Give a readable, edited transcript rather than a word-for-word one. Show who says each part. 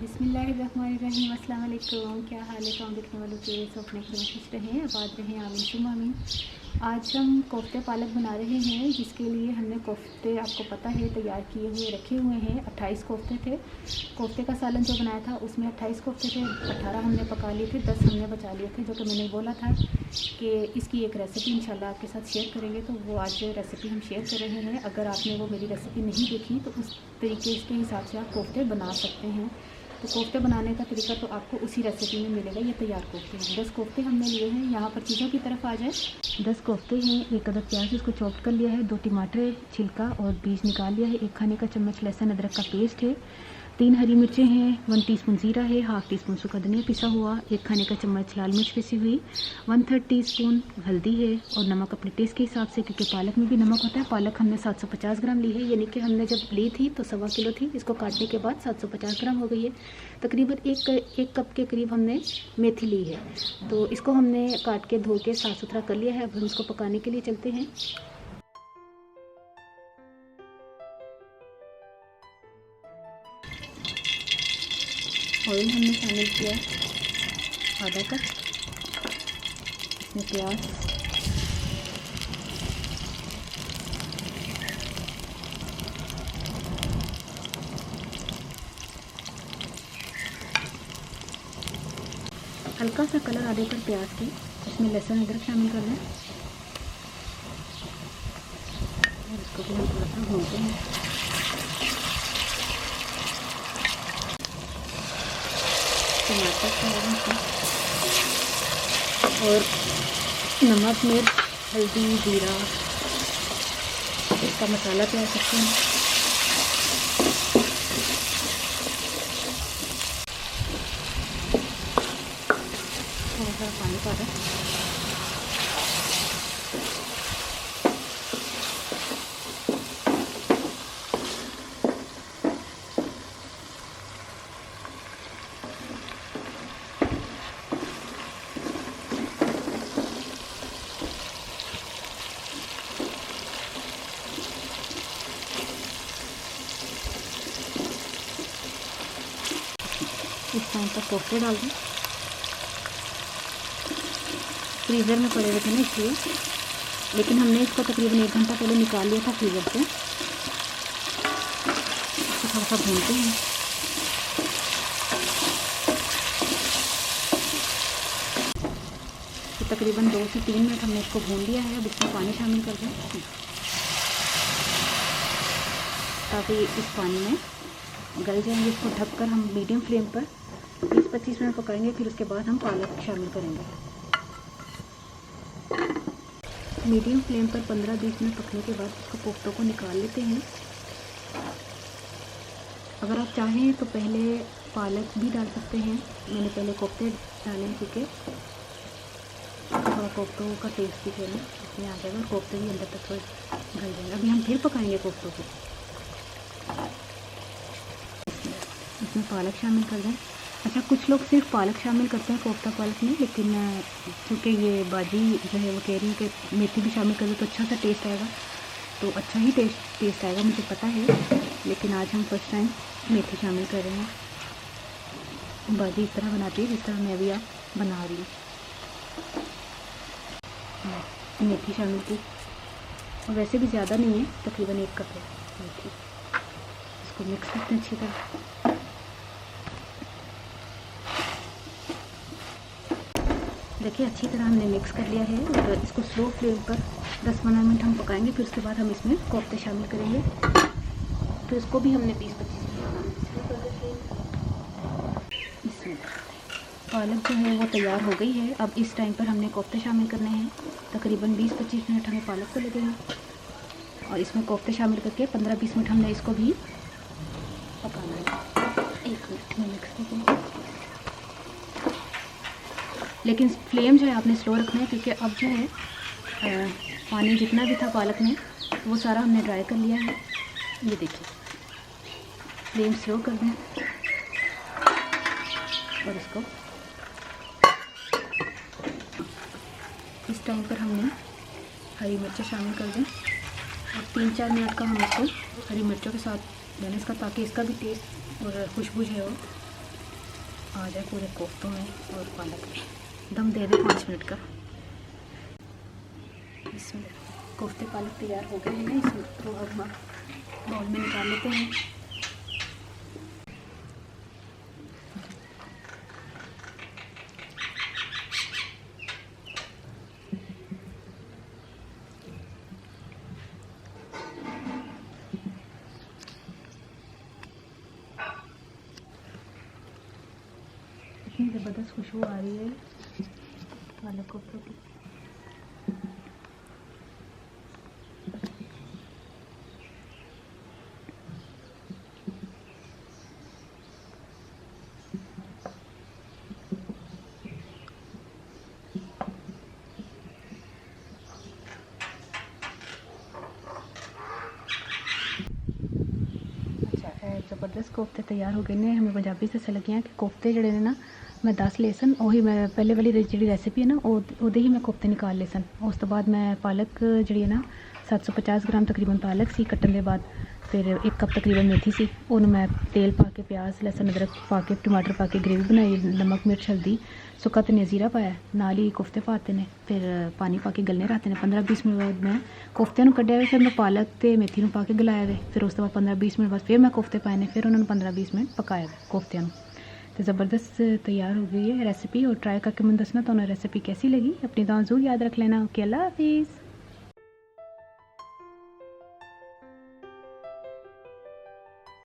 Speaker 1: बिस्मिल्लाहिर्रहमानिर्रहीम। अस्सलाम वालेकुम। क्या हाल है काम देखने वालों के? सब अपने घर में खुश रहें, आबाद रहें, आमीन सुम आमीन। आज हम कोफ्ते पालक बना रहे हैं, जिसके लिए हमने कोफ्ते आपको पता है तैयार किए हुए रखे हुए हैं। 28 कोफ्ते थे। कोफ्ते का सालन जो बनाया था उसमें 28 कोफ्ते थे, 18 हमने पका लिए थे, 10 हमने बचा लिए थे, जो कि मैंने बोला था कि इसकी एक रेसिपी इंशाल्लाह आपके साथ शेयर करेंगे। तो वो आज रेसिपी हम शेयर कर रहे हैं। अगर आपने वो मेरी रेसिपी नहीं देखी तो उस तरीके के हिसाब से आप कोफ्ते बना सकते हैं। तो कोफ्ते बनाने का तरीका तो आपको उसी रेसिपी में मिलेगा। ये तैयार कोफ्ते हैं। 10 कोफ्ते हमने लिए हैं। यहाँ पर चीज़ों की तरफ आ जाए। 10 कोफ्ते हैं, 1 अदद प्याज उसको चॉप कर लिया है, 2 टमाटर छिलका और बीज निकाल लिया है, 1 खाने का चम्मच लहसुन अदरक का पेस्ट है, 3 हरी मिर्चें हैं, 1 टीस्पून ज़ीरा है, हाफ़ टी स्पून सूखा धनिया पिसा हुआ, 1 खाने का चम्मच लाल मिर्च पिसी हुई, 1/3 टीस्पून हल्दी है और नमक अपने टेस्ट के हिसाब से, क्योंकि पालक में भी नमक होता है। पालक हमने 750 ग्राम ली है, यानी कि हमने जब ली थी तो 1.25 किलो थी। इसको काटने के बाद 750 ग्राम हो गई है। तकरीबन एक कप के करीब हमने मेथी ली है। तो इसको हमने काट के धो के साफ़ सुथरा कर लिया है। अब हम इसको पकाने के लिए चलते हैं। ऑयल हमने शामिल किया आधा कप, इसमें प्याज, हल्का सा कलर आने पर प्याज के इसमें लहसुन अदरक शामिल कर लें और इसको भी हम थोड़ा सा भूनते हैं। टमाटर और नमक, मिर्च, हल्दी, जीरा, इसका मसाला तैयार करते हैं। थोड़ा सा पानी पा रहा है। इस टाइम पर कोफ्ते डाल दें। फ्रीज़र में पड़े हुए थे ना इसलिए, लेकिन हमने इसको तकरीबन 1 घंटा पहले निकाल लिया था फ्रीज़र से। इसको थोड़ा सा भूनते हैं। तो तकरीबन 2 से 3 मिनट हमने इसको भून लिया है। अब इसमें पानी शामिल कर दें, ताकि इस पानी में गल जाएंगे। इसको ढककर हम मीडियम फ्लेम पर 20-25 मिनट पकाएंगे। फिर उसके बाद हम पालक शामिल करेंगे। मीडियम फ्लेम पर 15-20 मिनट पकने के बाद इसको कोफ्तों को निकाल लेते हैं। अगर आप चाहें तो पहले पालक भी डाल सकते हैं। मैंने पहले कोफ्ते डाले हैं, क्योंकि थोड़ा कोफ्तों का टेस्ट भी जो है इसमें आ जाएगा और कोफ्ते भी अंदर तक थोड़े गल जाएंगे। अभी हम फिर पकाएंगे कोफ्तों को। इसमें पालक शामिल कर दें। अच्छा, कुछ लोग सिर्फ पालक शामिल करते हैं कोफ्ता पालक में, लेकिन क्योंकि ये बाजी जो है वो कह रही है कि मेथी भी शामिल कर दो तो अच्छा सा टेस्ट आएगा, तो अच्छा ही टेस्ट आएगा, मुझे पता है। लेकिन आज हम फर्स्ट टाइम मेथी शामिल कर रहे हैं। बाजी इस तरह बनाती है जिस तरह मैं भी आप बना रही हूँ। मेथी शामिल की, और वैसे भी ज़्यादा नहीं है, तकरीबन 1 कप है मेथी। इसको मिक्स करते हैं अच्छी तरह। देखिए अच्छी तरह हमने मिक्स कर लिया है और इसको स्लो फ्लेम पर 10-15 मिनट हम पकाएंगे। फिर उसके बाद हम इसमें कोफ्ते शामिल करेंगे। तो इसको भी हमने 20-25 मिनट। पालक जो है वो तैयार हो गई है। अब इस टाइम पर हमने कोफ्ते शामिल करने हैं। तकरीबन 20-25 मिनट हमें पालक को लगे हैं और इसमें कोफ्ते शामिल करके 15-20 मिनट हमने इसको भी पकाना है। 1 मिनट में मिक्स करेंगे, लेकिन फ्लेम जो है आपने स्लो रखना है, क्योंकि अब जो है पानी जितना भी था पालक में वो सारा हमने ड्राई कर लिया है। ये देखिए, फ्लेम स्लो कर दें और इसको इस टाइम पर हमने हरी मिर्चें शामिल कर दें और 3-4 मिनट का हम इसको हरी मिर्चों के साथ देने इसका, ताकि इसका भी टेस्ट और खुशबू जो है वो आ जाए पूरे कोफ्तों में और पालक में। दम दे दे 5 मिनट का। इसमें कोफ्ते पालक तैयार हो गए हैं, इसमें तो अब बाउल में निकाल लेते हैं। इतनी ज़बरदस्त खुशबू आ रही है पालक कोफ्तों की। ज़बरदस्त कोफ्ते तैयार हो गए ने। हमें पंजाबी से लगे हैं कि कोफ्ते जड़े ने ना मैं 10 ले सन, वही मैं पहले वाली जी रेसिपी है ना ਉਹਦੇ ही मैं कोफ्ते निकाल ले सन। उस तो बाद मैं पालक जी है ना 750 ग्राम तकरीबन पालक सी कट्टन के बाद, फिर 1 कप तकरीबन मेथी सी, उन्होंने मैं तेल पा के प्याज लहसुन अदरक पा के टमाटर पा के ग्रेवी बनाई, नमक मिर्च हल्दी सुक्का धनिया जीरा पाया, नाल ही कोफ्ते पाते ने, फिर पानी पा के गलने रहते हैं। 15-20 मिनट बाद मैं कोफ्ते कढ़िया हुए, फिर मैं पालक तो मेथी में पा के गलाया हुए, फिर उस तो बाद 15-20 मिनट बाद फिर मैं कोफ्ते पाए ने, फिर उन्होंने 15-20 मिनट पकाया कोफ्तियां। तो ज़बरदस्त तैयार हो गई है रेसिपी, और ट्राई करके मैंने दसना तो रेसिपी कैसी लगी। अपनी दुआ ज़रूर याद रख लेना। ओके, अल्लाह हाफिज़।